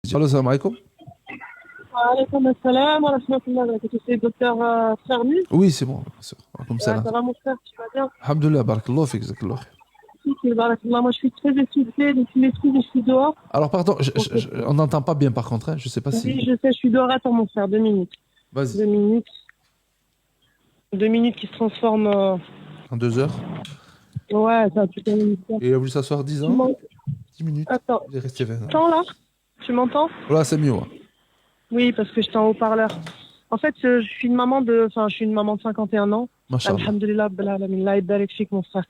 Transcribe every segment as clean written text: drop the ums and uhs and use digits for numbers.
Allô, salam alaikum. Alaykoum assalam wa rahmatullahi wa barakatuh. C'est le docteur Fermi. Oui, c'est bon. Comme ça, Ouais, là. ça va mon frère, tu vas bien? Alhamdulillah, barakallah, fik, jazakallah khair. Si, barakallah. Moi je suis très essoufflée, donc tu m'excuses, je suis dehors. Alors, pardon, Donc, on n'entend pas bien par contre, hein. Je sais pas oui, si. je sais, je suis dehors. Attends mon frère, 2 minutes. Vas-y, 2 minutes. 2 minutes qui se transforment. en 2 heures. Ouais, ça, tu peux me dire. Et il a voulu s'asseoir 10 Tu ans, m'en- 10 minutes. Attends, Il est resté 20 tu ans. m'entends là? Tu m'entends? Voilà, c'est mieux. Ouais. Oui, parce que j'étais en haut-parleur. En fait, je suis une maman je suis une maman de 51 ans. Masha'Allah. Alhamdulillah, Allah ybarak fik, mon frère.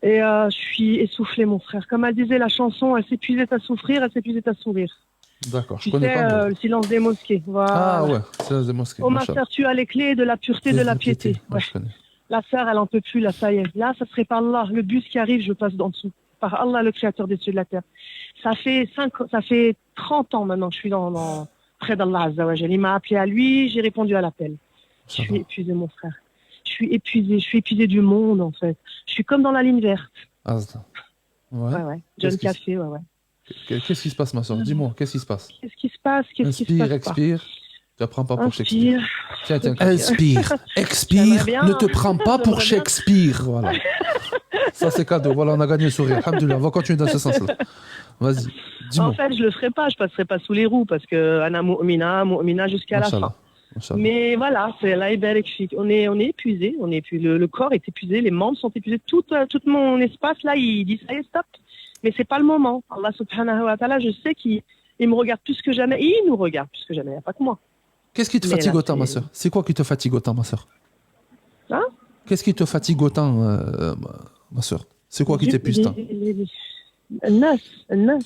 Et je suis essoufflée, mon frère. Comme elle disait la chanson, elle s'épuisait à souffrir, elle s'épuisait à sourire. D'accord, je Tu connais sais, pas, mais. le silence des mosquées. Ah Voilà. ouais, c'est la des mosquées, Oh ma Masha'Allah. sœur, tu as les clés de la pureté, de la piété. Ouais, Ouais. je connais. La sœur, elle en peut plus, là, ça y est. Là, ça serait par Allah. Le bus qui arrive, je passe en dessous. Par Allah, le créateur des cieux et de la terre. Ça fait 30 ans maintenant que je suis près d'Allah Azza wa Jal. Il m'a appelé à lui, j'ai répondu à l'appel. Je suis Masha'Allah. épuisée, mon frère. Je suis épuisée du monde, en fait. Je suis comme dans la ligne verte. Ah, ça. Ouais. Ouais, ouais. Qu'est-ce John qui, Café, ouais, ouais. qu'est-ce qui se passe, ma soeur? Dis-moi, qu'est-ce qui se passe? Qu'est-ce qui se passe? Qu'est-ce qui se Inspire, passe pas? expire. Tu apprends pas pour Shakespeare. Inspire. Tiens, Inspire. inspire, expire, J'aimerais bien, ne te prends pas pour j'aimerais bien. Shakespeare. Voilà. Ça, c'est cadeau. Voilà, on a gagné le sourire. Alhamdulillah, on va continuer dans ce sens-là. Vas-y, En dis-moi. fait, je le ferai pas, je passerai pas sous les roues parce que Anna Mu'mina jusqu'à la fin. Masha'Allah. Masha'Allah. Mais voilà, c'est la Iberekfik. On est épuisé, le corps est épuisé, les membres sont épuisés, tout mon espace là, il dit ça y est, stop. Mais c'est pas le moment. Allah subhanahu wa ta'ala, je sais qu'il me regarde plus que jamais, il nous regarde plus que jamais, il n'y a pas que moi. Qu'est-ce qui te Mais fatigue là, autant, ma soeur? C'est quoi qui te fatigue autant, ma soeur? Hein? Qu'est-ce qui te fatigue autant, ma soeur? C'est quoi qui t'épuise tant? Nas, Nas,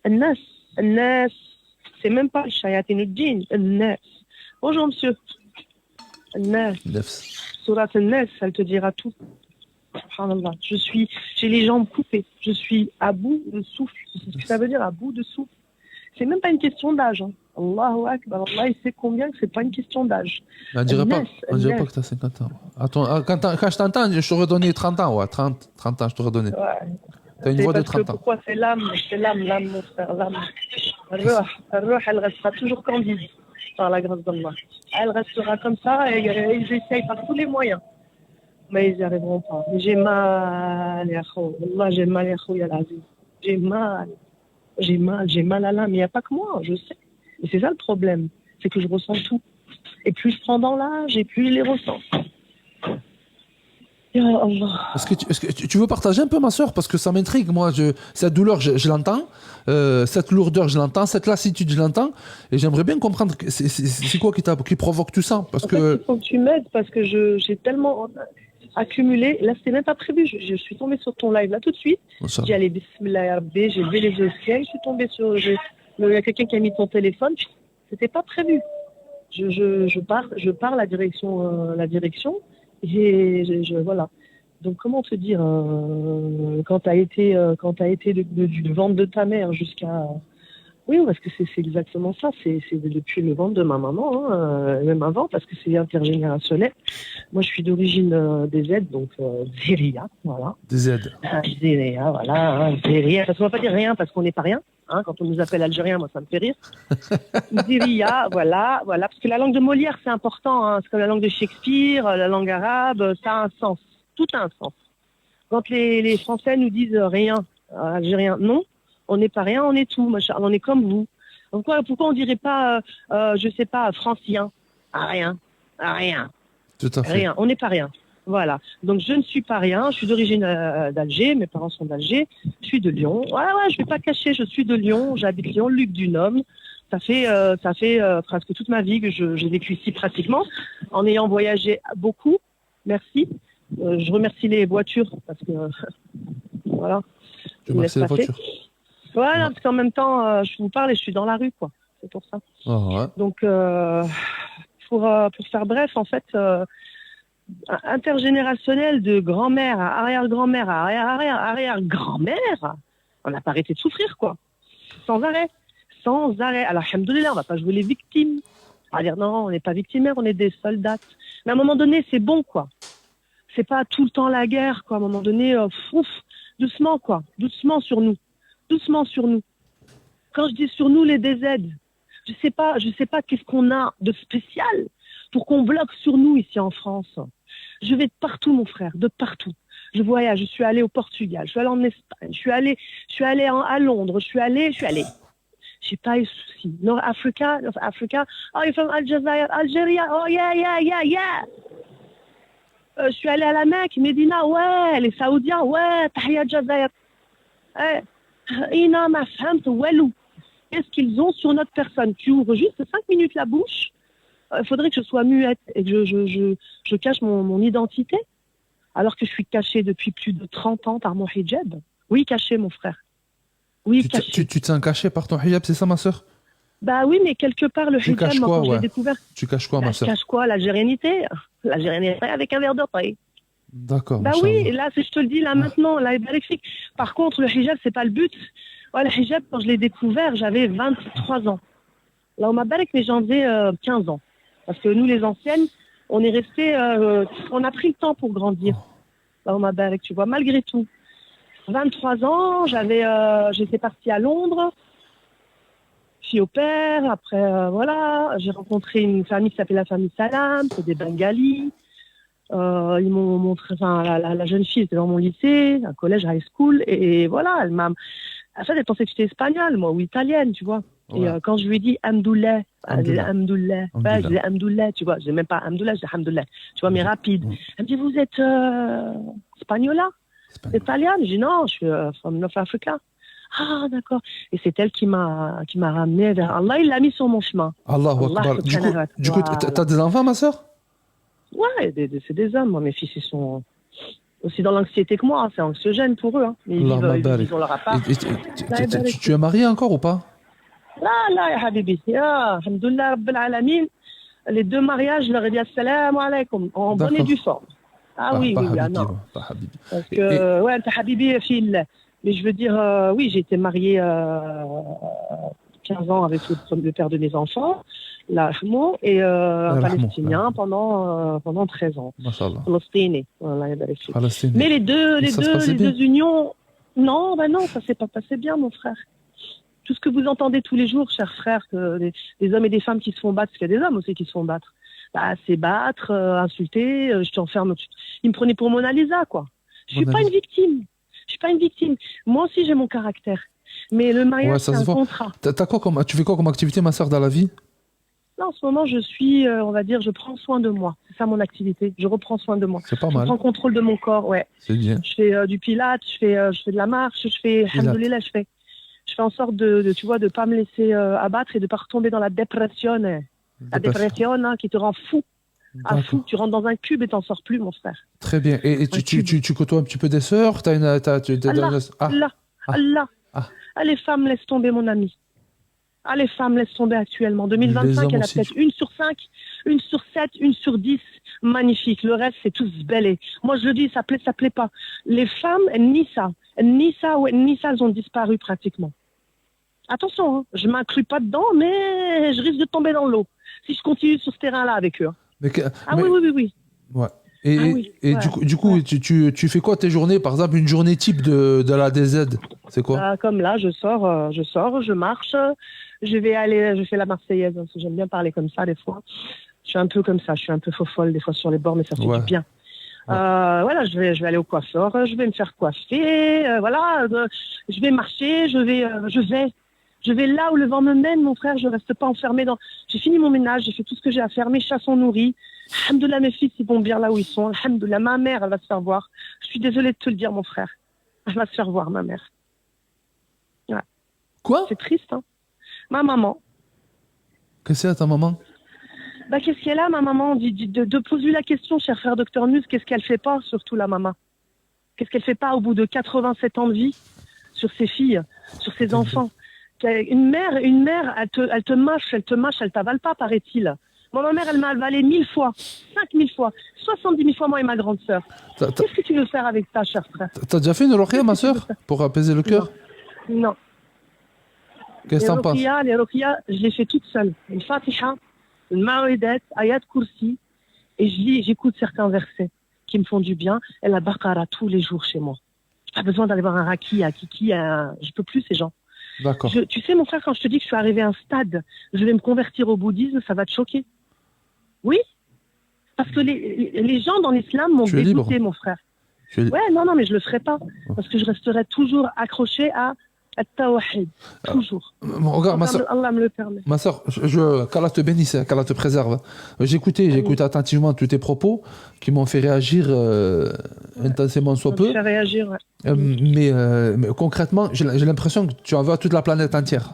Nas, Nas. C'est même pas le Shayatinuddin, Nas. Bonjour monsieur. Nas. Nefs. Surat Nas, elle te dira tout. Subhanallah. J'ai les jambes coupées. Je suis à bout de souffle. C'est ce que ça veut dire, à bout de souffle. C'est même pas une question d'âge. Hein. Allahu Akbar. Allah, il sait combien que c'est pas une question d'âge. On dirait pas, Nas, Nas. que tu as 50 ans. Attends, quand je t'entends, je t'aurais donné 30 ans. Ouais, 30 ans, je t'aurais donné. Ouais. Tu as une C'est voix de parce que 30 ans. pourquoi c'est l'âme, mon frère, l'âme. Ruh, elle restera toujours candide par la grâce d'Allah. Elle restera comme ça et ils essayent par tous les moyens. Mais ils n'y arriveront pas. J'ai mal, ya khou. Wallah, j'ai mal, ya khou, ya l'azim. J'ai mal à l'âme. Il n'y a pas que moi, je sais. Et c'est ça le problème, c'est que je ressens tout. Et plus je prends dans l'âge, et plus je les ressens. Ya Allah. Est-ce que tu veux partager un peu, ma soeur? Parce que ça m'intrigue, moi. Cette douleur, je l'entends. Cette lourdeur, je l'entends. Cette lassitude, je l'entends. Et j'aimerais bien comprendre c'est quoi qui provoque tout ça. Parce En fait, il faut que tu m'aides parce que j'ai tellement accumulé. Là, c'était même pas prévu. Je suis tombée sur ton live là tout de suite. J'ai allé Bismillah ya Rabbi, j'ai levé les yeux au ciel. Je suis tombée il y a quelqu'un qui a mis ton téléphone. C'était pas prévu. Je pars la direction. Et voilà. Donc comment te dire, quand t'as été du ventre de ta mère jusqu'à... Oui, parce que c'est exactement ça. C'est depuis le ventre de ma maman, hein, même avant, parce que c'est intergénérationnel. Moi, je suis d'origine des Z, donc Zéria, voilà. Des aides. Zéria, voilà. Zéria, parce qu'on va pas dire rien, parce qu'on n'est pas rien. Hein, quand on nous appelle Algérien, moi, ça me fait rire. Zéria, voilà. Parce que la langue de Molière, c'est important. Hein, c'est comme la langue de Shakespeare, la langue arabe, ça a un sens. Tout a un sens. Quand les Français nous disent rien, Algérien, non. On n'est pas rien, on est tout, machin. On est comme vous. Donc pourquoi on dirait pas, je sais pas, francien? Rien. Tout à fait. Rien. On n'est pas rien. Voilà. Donc je ne suis pas rien. Je suis d'origine d'Alger. Mes parents sont d'Alger. Je suis de Lyon. Ouais, je vais pas cacher. Je suis de Lyon. J'habite Lyon, Luc Dunhomme. Ça fait presque toute ma vie que j'ai vécu ici pratiquement, en ayant voyagé beaucoup. Merci. Je remercie les voitures parce que voilà. Je remercie les voitures. Voilà, parce qu'en même temps, je vous parle et je suis dans la rue, quoi. C'est pour ça. Oh, ouais. Donc, pour faire bref, en fait, intergénérationnel de grand-mère à arrière-grand-mère à arrière-arrière-arrière-grand-mère, on n'a pas arrêté de souffrir, quoi. Sans arrêt. Alors, alhamdoulilah, on va pas jouer les victimes. On va dire non, on n'est pas victimaires, on est des soldats. Mais à un moment donné, c'est bon, quoi. C'est pas tout le temps la guerre, quoi. À un moment donné, doucement, quoi. Doucement sur nous. Quand je dis sur nous les DZ, je sais pas qu'est-ce qu'on a de spécial pour qu'on bloque sur nous ici en France. Je vais de partout, mon frère, de partout. Je voyage, je suis allée au Portugal, je suis allée en Espagne, je suis allée à Londres, je suis allée. J'ai pas eu de soucis. North Africa. Oh, you're from Aljazair, Algérie. Oh, yeah. Je suis allée à la Mecque, Médina, ouais. Les Saoudiens, ouais. Tahia Aljazair. Ina ma femme, walou. Qu'est-ce qu'ils ont sur notre personne? Tu ouvres juste 5 minutes la bouche. Il faudrait que je sois muette et que je cache mon identité. Alors que je suis cachée depuis plus de 30 ans par mon hijab. Oui, cachée, mon frère. Oui, tu te sens caché par ton hijab, c'est ça, ma soeur? Bah oui, mais quelque part, le hijab, moi, quand je l'ai découvert... Tu caches quoi, ma soeur? Je cache quoi? L'algérianité. L'algérianité avec un verre de paille. D'accord. Bah oui, et là, je te le dis, là, maintenant, là, par contre, le hijab, c'est pas le but. Ouais, le hijab, quand je l'ai découvert, j'avais 23 ans. Là, on m'a barré que j'en faisais 15 ans. Parce que nous, les anciennes, on est restés... on a pris le temps pour grandir. Là, on m'a barré, tu vois, malgré tout. 23 ans, j'étais partie à Londres, fille au père, après, voilà, j'ai rencontré une famille qui s'appelle la famille Salam, c'est des Bengalis. Ils m'ont montré, enfin, la jeune fille était dans mon lycée, un collège, high school, et voilà, elle m'a... En fait, elle pensait que j'étais espagnole, moi, ou italienne, tu vois. Ouais. Et quand je lui ai dit Hamdoullah, je disais Hamdoullah, tu vois, je n'ai même pas Hamdoullah, je dis Hamdoullah, tu vois, mais rapide. Elle me dit, vous êtes Spagnola? Italienne? Je dis non, je suis from North Africa. Ah, d'accord. Et c'est elle qui m'a ramené vers Allah. Il l'a mis sur mon chemin. Allahu Akbar. Du coup, t'as des enfants, ma soeur? Ouais, c'est des hommes. Moi, mes fils, ils sont aussi dans l'anxiété que moi. Hein. C'est anxiogène pour eux. Hein. Mais ils ont leur appart. Tu es marié encore ou pas? Là, ya habibi. Alhamdoulilah, Rabbil Alamin. Les deux mariages, je leur ai dit assalamu alaikum, en bonne et due forme. Ah oui, non. Parce que, ouais, t'as habibi, fil. Mais je veux dire, oui, j'ai été mariée 15 ans avec le père de mes enfants, là, et un Palestinien pendant 13 ans. Palestinien. Mais les deux unions, non, ça s'est pas passé bien, mon frère. Tout ce que vous entendez tous les jours, chers frères, que des hommes et des femmes qui se font battre, parce qu'il y a des hommes aussi qui se font battre. Bah, c'est battre, insulter, je t'enferme. Ils me prenaient pour Mona Lisa, quoi. Je suis pas une victime. Moi aussi, j'ai mon caractère. Mais le mariage, c'est un contrat. Tu fais quoi comme activité, ma soeur, dans la vie? Là, en ce moment, je suis, on va dire, je prends soin de moi. C'est ça mon activité. Je reprends soin de moi. C'est pas mal. Je prends contrôle de mon corps, ouais. C'est bien. Je fais du pilates, je fais de la marche, alhamdoulilah, je fais en sorte tu vois, de pas me laisser abattre et de pas retomber dans la dépression. La dépression, hein, qui te rend fou. Ah, fou, tu rentres dans un cube et t'en sors plus, mon frère. Très bien. Et tu côtoies un petit peu des sœurs? Allah. Les femmes, laissent tomber, mon ami. Les femmes, laissent tomber actuellement. 2025, il y en a peut-être 1 sur 5, 1 sur 7, 1 sur 10. Magnifique. Le reste, c'est tous bêlés. Moi, je le dis, ça plaît pas. Les femmes, Nissa, elles ont disparu pratiquement. Attention, hein, je m'inclus pas dedans, mais je risque de tomber dans l'eau si je continue sur ce terrain-là avec eux. Oui. Ouais. Du coup, tu fais quoi tes journées? Par exemple, une journée type de la DZ, c'est quoi? Comme là, je sors, je marche, je fais la Marseillaise, parce que j'aime bien parler comme ça des fois. Je suis un peu comme ça, je suis un peu faux-folle des fois sur les bords, mais ça fait du bien. Ouais. Voilà, je vais aller au coiffeur, je vais me faire coiffer, je vais marcher, je vais là où le vent me mène, mon frère, je reste pas enfermée j'ai fini mon ménage, j'ai fait tout ce que j'ai à faire, mes chats sont nourris. Alhamdoulilah, mes fils, ils vont bien là où ils sont. Alhamdoulilah, ma mère, elle va se faire voir. Je suis désolée de te le dire, mon frère. Elle va se faire voir, ma mère. Ouais. Quoi? C'est triste, hein. Ma maman. Qu'est-ce que c'est, ta maman? Bah, qu'est-ce qu'elle a, ma maman? De poser la question, cher frère Docteur Nus, qu'est-ce qu'elle fait pas, surtout la maman? Qu'est-ce qu'elle fait pas au bout de 87 ans de vie sur ses filles, sur ses enfants? Une mère, elle te mâche, elle t'avale pas, paraît-il. Moi, ma mère, elle m'a avalé 1000 fois, 5000 fois, 70 000 fois, moi et ma grande sœur. Qu'est-ce que tu veux faire avec ça, cher frère? T'as déjà fait une ruqya, ma sœur, pour apaiser le cœur? Non. Qu'est-ce que t'en penses? Les ruqya, je les fais toute seule. Une Fatiha, une Ma'idat, Ayat Kursi, et j'écoute certains versets qui me font du bien, et la Baqara tous les jours chez moi. J'ai pas besoin d'aller voir un raki, un kiki, je peux plus, ces gens. D'accord. Tu sais, mon frère, quand je te dis que je suis arrivée à un stade, je vais me convertir au bouddhisme, ça va te choquer. Oui, parce que les gens dans l'islam m'ont dégoûté, mon frère. Ouais, non, mais je le ferai pas. Parce que je resterai toujours accrochée à At-Tawhid. Toujours. Regarde, Allah me le permet. Ma soeur, qu'Allah te bénisse, qu'Allah te préserve. J'ai écouté attentivement tous tes propos qui m'ont fait réagir intensément soit peu. Fait réagir, ouais. Mais concrètement, j'ai l'impression que tu en veux à toute la planète entière.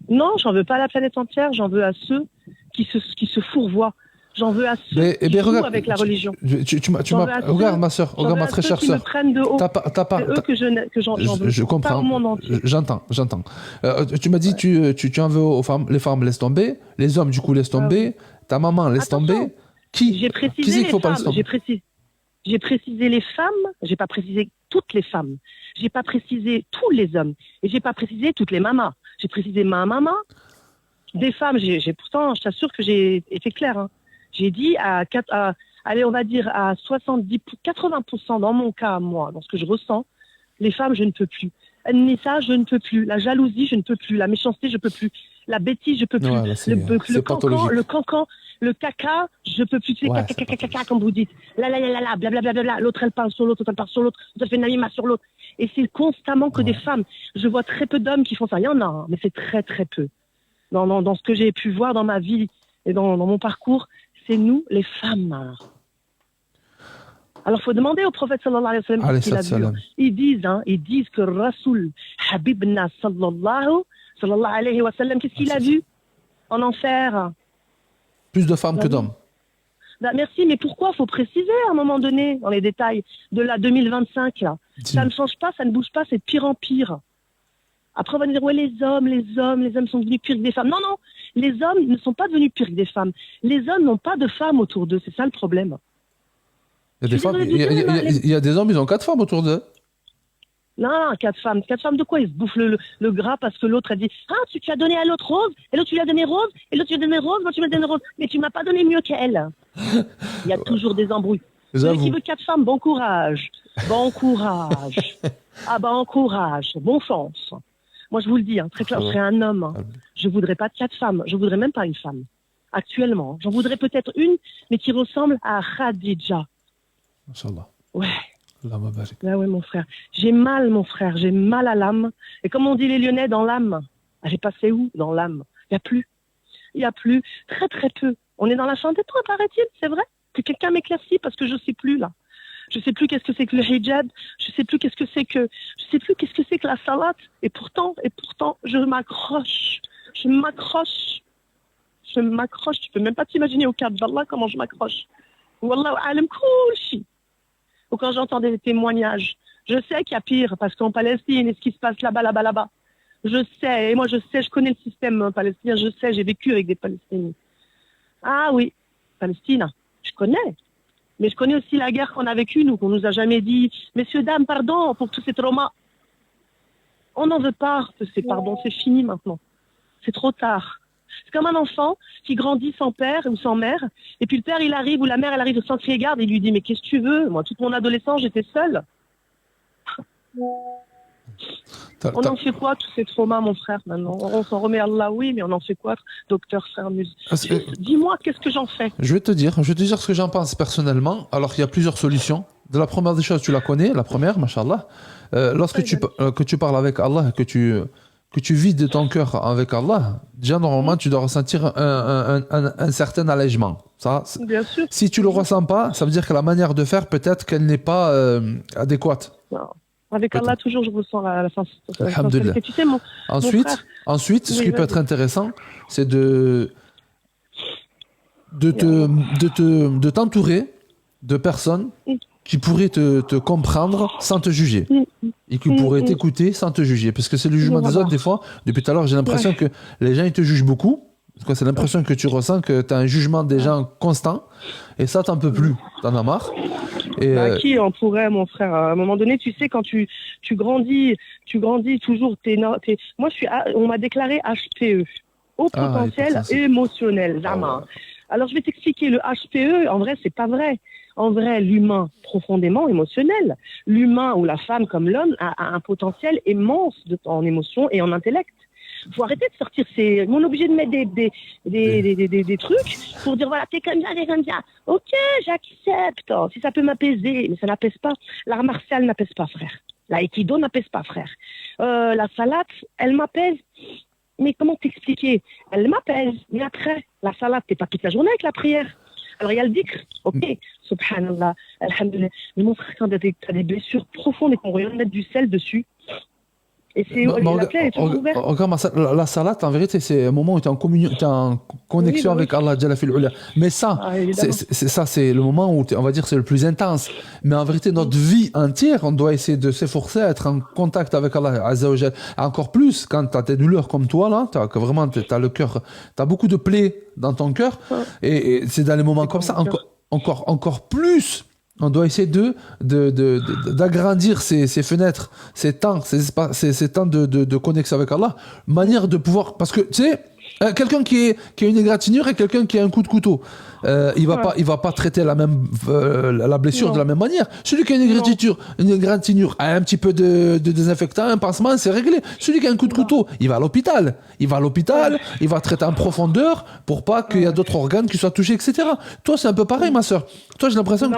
Non, j'en veux pas à la planète entière, j'en veux à ceux qui se fourvoient. J'en veux à ceux qui jouent avec la religion. Regarde, ma soeur, regarde ma très chère sœur. C'est eux que j'en veux. Je comprends. Pas au monde entier. J'entends. Tu m'as dit tu en veux aux femmes. Les femmes laissent tomber. Les hommes, du coup, laissent tomber. Ta maman laisse tomber. J'ai précisé les femmes. J'ai précisé les femmes. J'ai pas précisé toutes les femmes. J'ai pas précisé tous les hommes. Et j'ai pas précisé toutes les mamas. J'ai précisé ma maman. Des femmes, pourtant, je t'assure que j'ai été claire, hein. J'ai dit allez, on va dire à 80% dans mon cas, moi, dans ce que je ressens, les femmes, je ne peux plus. Ça, je ne peux plus. La jalousie, je ne peux plus. La méchanceté, je ne peux plus. La bêtise, je ne peux plus. Ouais, le cancan, le caca, je ne peux plus. Caca, comme vous dites. Blablabla. L'autre, elle parle sur l'autre, elle parle sur l'autre. L'autre, elle fait namima sur l'autre. Et c'est constamment que des femmes. Je vois très peu d'hommes qui font ça. Il y en a, hein, mais c'est très, très peu. Dans ce que j'ai pu voir dans ma vie et dans mon parcours, c'est nous, les femmes. Alors, il faut demander au prophète sallallahu alayhi wa sallam ce qu'il a vu. Ils disent que Rasoul Habibna sallallahu alayhi wa sallam, qu'est-ce qu'il a vu en enfer? Plus de femmes que d'hommes. Merci, mais pourquoi? Il faut préciser à un moment donné, dans les détails de la 2025. Là. Ça ne change pas, ça ne bouge pas, c'est de pire en pire. Après, on va nous dire, ouais, les hommes sont devenus pires que des femmes. Non, les hommes ne sont pas devenus pires que des femmes. Les hommes n'ont pas de femmes autour d'eux, c'est ça le problème. Il y a des hommes, ils ont 4 femmes autour d'eux. Non, 4 femmes. 4 femmes de quoi? Ils se bouffent le gras parce que l'autre a dit, tu as donné à l'autre rose, et l'autre tu lui as donné rose, et l'autre tu lui as donné rose, moi tu m'as donné rose, mais tu m'as pas donné mieux qu'elle. Il y a toujours des embrouilles. Celui qui veut 4 femmes, bon courage. Bon courage. Bon courage. Bon chance. Moi, je vous le dis, très clair, je serais un homme. Hein. Je ne voudrais pas de 4 femmes. Je ne voudrais même pas une femme. Actuellement. J'en voudrais peut-être une, mais qui ressemble à Khadija. Inch'Allah. Ouais. Ouais, mon frère. J'ai mal, mon frère. J'ai mal à l'âme. Et comme on dit les Lyonnais, dans l'âme. Elle est passée où dans l'âme? Il n'y a plus. Très, très peu. On est dans la fin des temps, paraît-il. C'est vrai? Que quelqu'un m'éclaircit parce que je ne sais plus, là. Je ne sais plus qu'est-ce que c'est que le hijab, je ne sais plus qu'est-ce que c'est que la salat. Et pourtant, je m'accroche. Tu peux même pas t'imaginer au cadre d'Allah comment je m'accroche. Wallahu alam kulshi. Ou quand j'entends des témoignages, je sais qu'il y a pire, parce qu'en Palestine, et ce qui se passe là-bas. Je sais, et moi je connais le système palestinien, je sais, j'ai vécu avec des Palestiniens. Ah oui, Palestine, je connais. Mais je connais aussi la guerre qu'on a vécue, nous, qu'on nous a jamais dit « Messieurs, dames, pardon pour tous ces traumas. » On n'en veut pas de ces pardons, c'est fini maintenant. C'est trop tard. C'est comme un enfant qui grandit sans père ou sans mère, et puis le père, il arrive, ou la mère, elle arrive sans crier garde, et il lui dit « Mais qu'est-ce que tu veux? Moi, toute mon adolescence, j'étais seule. » On en fait quoi, tous ces traumas, mon frère, maintenant? On s'en remet à Allah, oui, mais on en fait quoi, docteur Fermus? Dis-moi, qu'est-ce que j'en fais? Je vais te dire ce que j'en pense personnellement. Alors, il y a plusieurs solutions. De la première des choses, tu la connais, la première, mashallah. Lorsque tu parles avec Allah, que tu vides ton cœur avec Allah, déjà, normalement, tu dois ressentir un certain allègement. Ça, bien sûr. Si tu le ressens pas, ça veut dire que la manière de faire, peut-être qu'elle n'est pas adéquate. Non. Avec Allah, toujours, je ressens la sincérité. Tu sais, ensuite, ce qui peut être intéressant, c'est de t'entourer de personnes qui pourraient te comprendre sans te juger et qui pourraient t'écouter sans te juger. Parce que c'est le jugement des autres, des fois. Depuis tout à l'heure, j'ai l'impression que les gens, ils te jugent beaucoup. C'est l'impression que tu ressens que tu as un jugement des gens constant et ça, t'en peux plus. T'en as marre. Qui en pourrait, mon frère? À un moment donné, tu sais, quand tu grandis toujours. Moi, on m'a déclaré HPE, haut potentiel émotionnel. Alors, je vais t'expliquer. Le HPE, en vrai, c'est pas vrai. En vrai, l'humain, profondément émotionnel, l'humain ou la femme comme l'homme a un potentiel immense en émotion et en intellect. Faut arrêter de sortir on est obligé de mettre des trucs pour dire voilà, t'es comme ça. Ok, j'accepte. Si ça peut m'apaiser, mais ça n'apaise pas. L'art martial n'apaise pas, frère. L'aïkido n'apaise pas, frère. La salade, elle m'apaise. Mais comment t'expliquer? Elle m'apaise. Mais après, la salade, t'es pas toute la journée avec la prière. Alors il y a le dhikr, ok, subhanallah, alhamdulillah. Mais mon frère, quand t'as des blessures profondes et qu'on vient de mettre du sel dessus, et c'est la plaie est toujours ouverte. Regarde, la salade, en vérité, c'est un moment où tu es en communion, tu es en connexion avec Allah Jalla fil Ula. Mais ça, c'est le moment où, on va dire, c'est le plus intense. Mais en vérité, notre vie entière, on doit essayer de s'efforcer à être en contact avec Allah Azza wa Jalla. Encore plus quand tu as des douleurs comme toi, là, vraiment, tu as le cœur, tu as beaucoup de plaies dans ton cœur. Et c'est dans les moments comme ça, encore plus. On doit essayer d'agrandir ces fenêtres, ces temps de connexion avec Allah, manière de pouvoir, parce que tu sais, quelqu'un qui a une égratignure et quelqu'un qui a un coup de couteau, il va pas traiter la blessure de la même manière. Celui qui a une égratignure a un petit peu de désinfectant, un pansement, c'est réglé. Celui qui a un coup de couteau, il va à l'hôpital. Il va traiter en profondeur pour pas qu'il y ait d'autres organes qui soient touchés, etc. Toi, c'est un peu pareil, ma sœur. Toi, j'ai l'impression que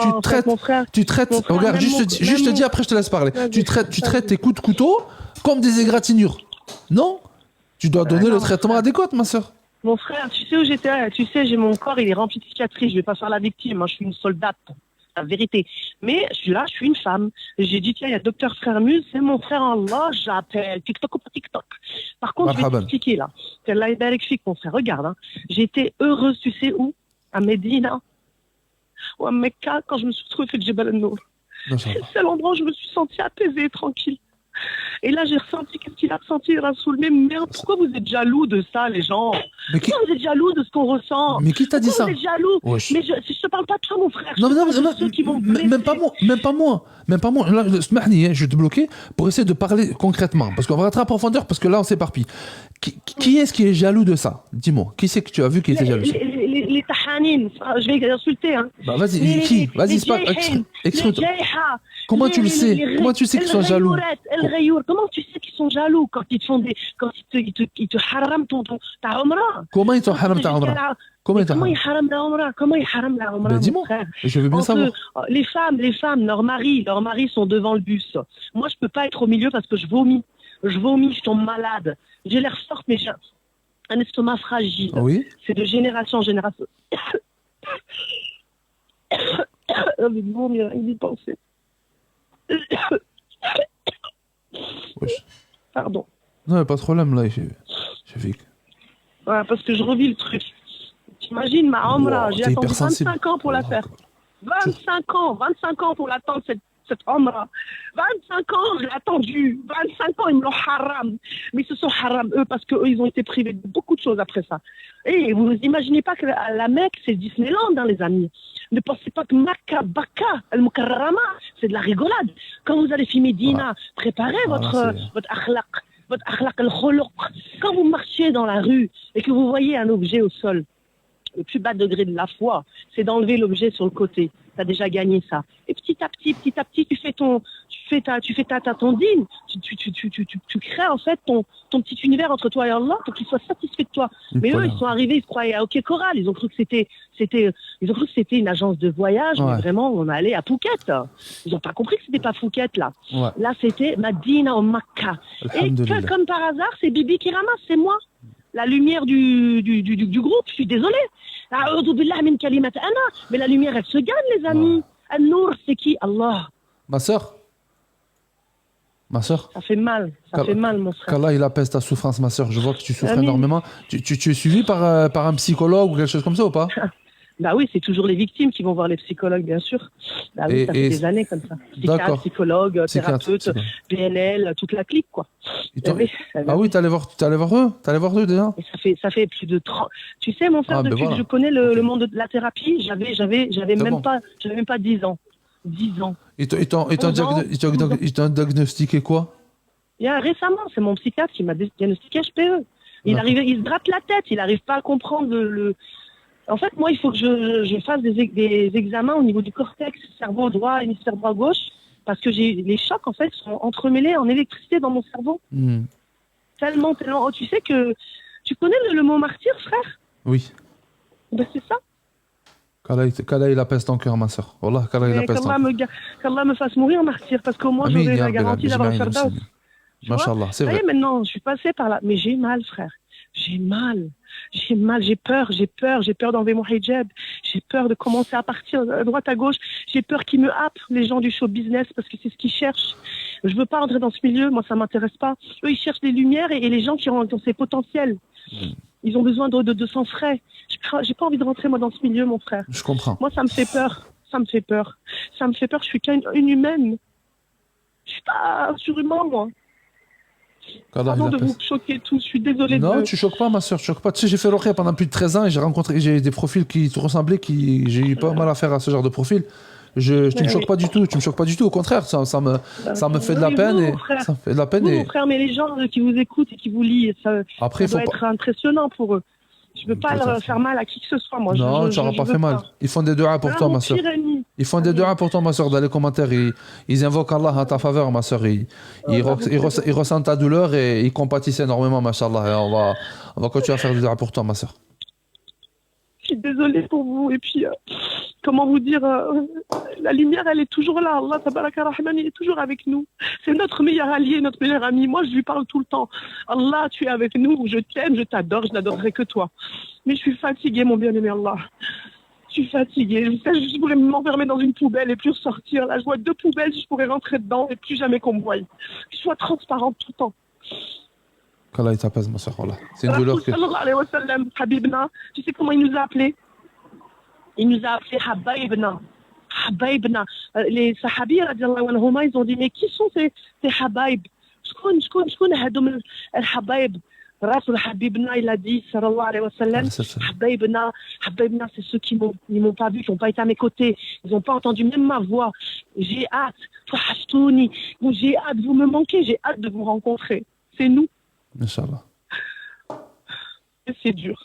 tu traites. Regarde, juste te dis, après je te laisse parler. Tu traites tes coups de couteau comme des égratignures. Non? Tu dois donner le traitement adéquat, ma sœur. Mon frère, tu sais où j'étais? Tu sais, j'ai mon corps, il est rempli de cicatrices. Je vais pas faire la victime. Moi, je suis une soldate. La vérité. Mais je suis là, je suis une femme. J'ai dit, tiens, il y a Docteur Frère-Muse, c'est mon frère Allah, j'appelle. TikTok ou pas TikTok. Par contre, je vais t'expliquer là. Allah est bénéfique, mon frère. Regarde, hein. J'étais heureuse, tu sais où? À Médina. Ou à Mecca, quand je me suis retrouvée fait Jebel al-Nour. C'est le seul endroit où je me suis sentie apaisée et tranquille. Et là, j'ai ressenti, qu'est-ce qu'il a ressenti, Rasoul? Mais merde, pourquoi vous êtes jaloux de ça, les gens? Pourquoi vous êtes jaloux de ce qu'on ressent? Mais qui t'a dit ça? Vous êtes jaloux? Wesh. Mais je te parle pas de toi, mon frère. Non, ceux qui vont même pas moi. Là, je vais te bloquer pour essayer de parler concrètement. Parce qu'on va rentrer en profondeur, parce que là, on s'éparpille. Qui est-ce qui est jaloux de ça? Dis-moi. Qui c'est que tu as vu qui était jaloux? Les tahanines. Je vais insulter, hein. Bah, vas-y, qui? Vas-y, c'est pas... Exprime-toi. Comment tu le sais? Comment tu sais qu'ils sont jaloux? Comment tu sais qu'ils sont jaloux quand ils te font ils te harament ta umrah? Comment ils te harament ta umrah? Comment ils harament la umrah? Comment ils harament la umrah? Dis-moi, je veux bien savoir. Les femmes, leurs maris sont devant le bus. Moi, je peux pas être au milieu parce que je vomis, je tombe malade. J'ai l'air forte, mais j'ai un estomac fragile. Oui. C'est de génération en génération. Avec vomir, il y penser. Pardon. Non, pas de problème, là. J'ai vu. Ouais, parce que je revis le truc. T'imagines, ma Omra, j'ai attendu 25 ans pour la faire. 25 ans pour l'attendre, cette Omra. 25 ans, je l'ai attendu. 25 ans, ils me l'ont haram. Mais ils se sont haram, eux, parce qu'eux, ils ont été privés de beaucoup de choses après ça. Et vous imaginez pas que la Mecque, c'est Disneyland, hein, les amis. Ne pensez pas que Makkah, Bakka, Al-Mukarrama, c'est de la rigolade. Quand vous allez filmer Dina, préparez votre akhlaq, votre akhlaq al-khuluq. Quand vous marchez dans la rue et que vous voyez un objet au sol, le plus bas degré de la foi, c'est d'enlever l'objet sur le côté. Tu as déjà gagné ça. Et petit à petit, tu fais ton dîne. Tu crées en fait ton petit univers entre toi et Allah pour qu'il soit satisfait de toi. Mais eux, ils sont arrivés, ils se croyaient à OK Coral. Ils ont cru que c'était une agence de voyage, mais vraiment, on allait à Phuket. Ils n'ont pas compris que c'était pas Phuket, là. Ouais. Là, c'était Madina ou Makkah. Et comme par hasard, c'est Bibi qui ramasse, c'est moi. La lumière du groupe, je suis désolée. Mais la lumière, elle se gagne, les amis. An-Nour, c'est qui? Allah. Ma sœur. Ça fait mal, mon frère. Qu'Allah, il apaise ta souffrance, ma sœur. Je vois que tu souffres énormément. Tu es suivie par un psychologue ou quelque chose comme ça ou pas? Bah oui, c'est toujours les victimes qui vont voir les psychologues, bien sûr. Bah oui, ça fait des années comme ça. Psychologue, thérapeute, PNL, toute la clique, quoi. Ah oui, t'allais voir eux déjà? Et ça fait plus de 30... Tu sais, mon frère, depuis que je connais le monde de la thérapie, j'avais même pas 10 ans. 10 ans. Ils t'ont diagnostiqué quoi? Récemment, c'est mon psychiatre qui m'a diagnostiqué HPE. Il se gratte la tête, il n'arrive pas à comprendre En fait, moi, il faut que je fasse des examens au niveau du cortex, cerveau droit, hémisphère droit gauche, parce que les chocs, en fait, sont entremêlés en électricité dans mon cerveau. Tellement. Oh, tu sais que... Tu connais le mot martyr, frère? Oui. Ben, c'est ça. Qu'Allah il apaise ton cœur, ma soeur. Wallah, qu'Allah il apaise ton cœur. Qu'Allah me fasse mourir martyr, parce qu'au moins j'aurai la garantie d'avoir le Firdaus. Masha'Allah, c'est vrai. Maintenant, je suis passée par là. Mais j'ai mal, frère. J'ai mal, j'ai peur d'enlever mon hijab, j'ai peur de commencer à partir à droite à gauche, j'ai peur qu'ils me happent, les gens du show business, parce que c'est ce qu'ils cherchent. Je veux pas entrer dans ce milieu, moi ça m'intéresse pas. Eux, ils cherchent des lumières et les gens qui ont ces potentiels. Ils ont besoin de sang frais. J'ai pas envie de rentrer moi dans ce milieu, mon frère. Je comprends. Moi, ça me fait peur. Je suis qu'une humaine. Je suis pas surhumain, moi. Pardon de vous choquer tous, je suis désolée. Non, tu choques pas, ma soeur, tu choques pas. Tu sais, j'ai fait l'Ruqya pendant plus de 13 ans et j'ai des profils qui te ressemblaient, j'ai eu pas mal à faire à ce genre de profil. Tu me choques pas du tout, au contraire, ça me fait de la peine ça me fait de la peine. Mon frère, mais les gens qui vous écoutent et qui vous lisent, ça doit être impressionnant pour eux. Je veux pas leur faire mal à qui que ce soit, moi. Non, tu n'auras pas fait mal. Ils font des duas pour toi, ma soeur. Ils font des duas pour toi, ma soeur, dans les commentaires. Ils invoquent Allah en ta faveur, ma soeur. Ils ressentent ta douleur et ils compatissent énormément, machallah. Et on va continuer à faire des duas pour toi, ma soeur. Je suis désolée pour vous. Et puis, comment vous dire, la lumière, elle est toujours là. Allah, tabaraka rahman, il est toujours avec nous. C'est notre meilleur allié, notre meilleur ami. Moi, je lui parle tout le temps. Allah, tu es avec nous. Je t'aime, je t'adore, je n'adorerai que toi. Mais je suis fatiguée, mon bien-aimé Allah. Je suis fatiguée. Je pourrais m'enfermer dans une poubelle et plus ressortir. Là, je vois 2 poubelles, je pourrais rentrer dedans et plus jamais qu'on me voie. Que je sois transparente tout le temps. Qu'Allah t'apaise, ma soeur. C'est une douleur que... Habibna, tu sais comment il nous a appelés? Il nous a appelés Habaibna. Les sahabis, ils ont dit, mais qui sont ces Habaib? شكون هادو الحبايب Rasul Habibna, il a dit, sallallahu alayhi wa sallam, Habaibna, c'est ceux qui m'ont pas vu, qui n'ont pas été à mes côtés, ils n'ont pas entendu même ma voix. J'ai hâte, j'ai hâte, vous me manquez, j'ai hâte de vous rencontrer. C'est nous. Inch'Allah. C'est dur.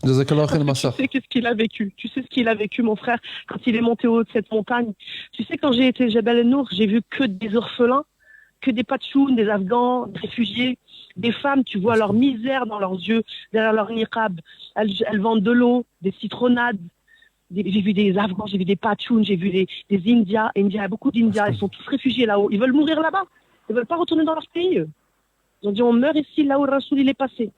Jazakallah khair, ma tu soeur. sais qu'est-ce qu'il a vécu. Tu sais ce qu'il a vécu, mon frère, quand il est monté au haut de cette montagne. Tu sais, quand j'ai été Jebel Nour, j'ai vu que des orphelins, que des patchounes, des Afghans, des réfugiés, des femmes, tu vois leur misère dans leurs yeux, derrière leur niqab. Elles vendent de l'eau, des citronnades. J'ai vu des Afghans, j'ai vu des patchounes, j'ai vu des Indiens. Il y a beaucoup d'Indiens, ils sont tous réfugiés là-haut. Ils veulent mourir là-bas. Ils veulent pas retourner dans leur pays. Ils ont dit, on meurt ici, là où Rasoul il est passé.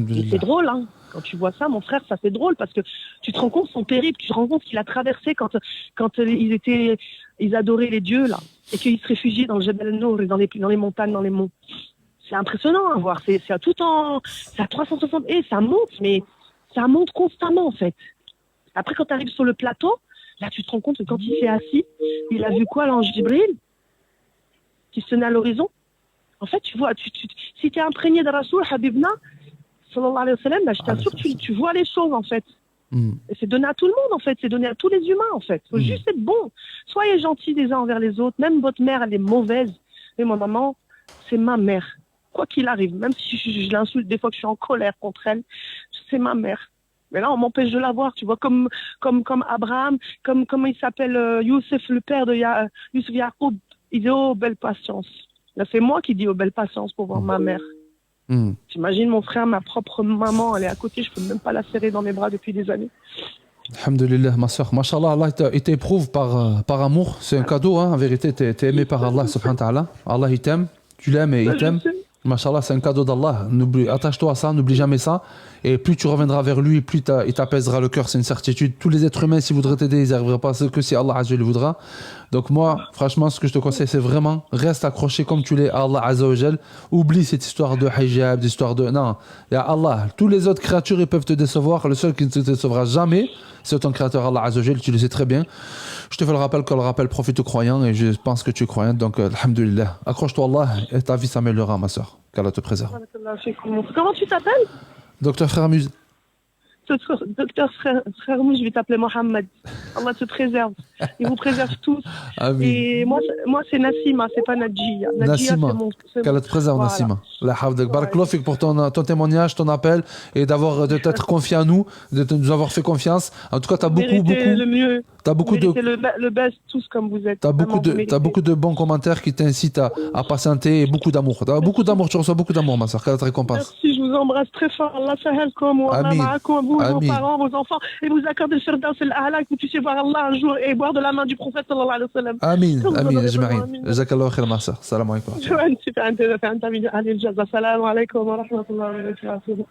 Et c'est drôle, hein. Quand tu vois ça, mon frère, ça fait drôle parce que tu te rends compte son périple, tu te rends compte qu'il a traversé quand ils adoraient les dieux là, et qu'ils se réfugiaient dans le Jebel Nour et dans les montagnes, dans les monts. C'est impressionnant à voir. C'est à 360 et ça monte, mais ça monte constamment en fait. Après, quand tu arrives sur le plateau, là, tu te rends compte que quand il s'est assis, il a vu quoi, l'ange Jibril qui se tenait à l'horizon. En fait, tu vois, si tu es imprégné de Rasoul Habibna, sallallahu alayhi wa sallam, là, je t'assure, tu vois les choses, en fait. Et c'est donné à tout le monde, en fait. C'est donné à tous les humains, en fait. Il faut juste être bon. Soyez gentils les uns envers les autres. Même votre mère, elle est mauvaise. Mais ma maman, c'est ma mère. Quoi qu'il arrive, même si je l'insulte des fois que je suis en colère contre elle, c'est ma mère. Mais là, on m'empêche de la voir, tu vois, comme Abraham, comme il s'appelle Youssef, le père de Youssef Yacoub. Il dit, oh, belle patience. Là, c'est moi qui dis, oh, belle patience pour voir ma mère. T'imagines mon frère, ma propre maman, elle est à côté, je peux même pas la serrer dans mes bras depuis des années. Alhamdulillah, ma soeur. Mashallah, Allah il t'éprouve par amour. C'est un cadeau, hein. En vérité, t'es aimé par Allah, subhanahu wa ta'ala. Allah, il t'aime. Tu l'aimes et il t'aime. Mashallah, c'est un cadeau d'Allah. Attache-toi à ça, n'oublie jamais ça. Et plus tu reviendras vers lui, plus il t'apaisera le cœur, c'est une certitude. Tous les êtres humains, s'ils voudraient t'aider, ils n'y arriveraient pas que si Allah Azza wa Jal voudra. Donc moi, franchement, ce que je te conseille, c'est vraiment, reste accroché comme tu l'es à Allah Azza wa Jal. Oublie cette histoire de hijab, d'histoire de... Non, il y a Allah. Tous les autres créatures, ils peuvent te décevoir. Le seul qui ne te décevra jamais, c'est ton créateur Allah Azza wa Jal, tu le sais très bien. Je te fais le rappel que le rappel profite aux croyants et je pense que tu es croyante, donc alhamdulillah. Accroche-toi à Allah et ta vie s'améliorera, ma soeur. Qu'Allah te préserve. Comment tu t'appelles? Docteur Frère Muse. Docteur frère Mouche, je vais t'appeler Mohamed. Allah te préserve. Il vous préserve tous. Amin. Et moi c'est Nassima, c'est pas Nadjia. Nassima, qu'Allah te préserve, voilà. Nassima. La hafdak. Barakallahu fik pour ton témoignage, ton appel et de t'être confié à nous, de nous avoir fait confiance. En tout cas, tu as le mieux. T'as beaucoup de le best tous comme vous êtes. T'as beaucoup de bons commentaires qui t'incitent à patienter et beaucoup d'amour. T'as beaucoup d'amour, tu reçois beaucoup d'amour, ma soeur. Qu'Allah te récompense. Merci, je vous embrasse très fort. Allah sahelkom, Allah ma'akum, vous, vos parents, vos enfants, et vous accorde le firdaus al-a'la, que vous puissiez voir Allah un jour et boire de la main du prophète sallallahu alayhi wa sallam. Amin, amin, ajma'in. Jazakallahu khair, ma soeur. Salam alaikum. Salam alaikum wa rahmatullahi wa barakatuh.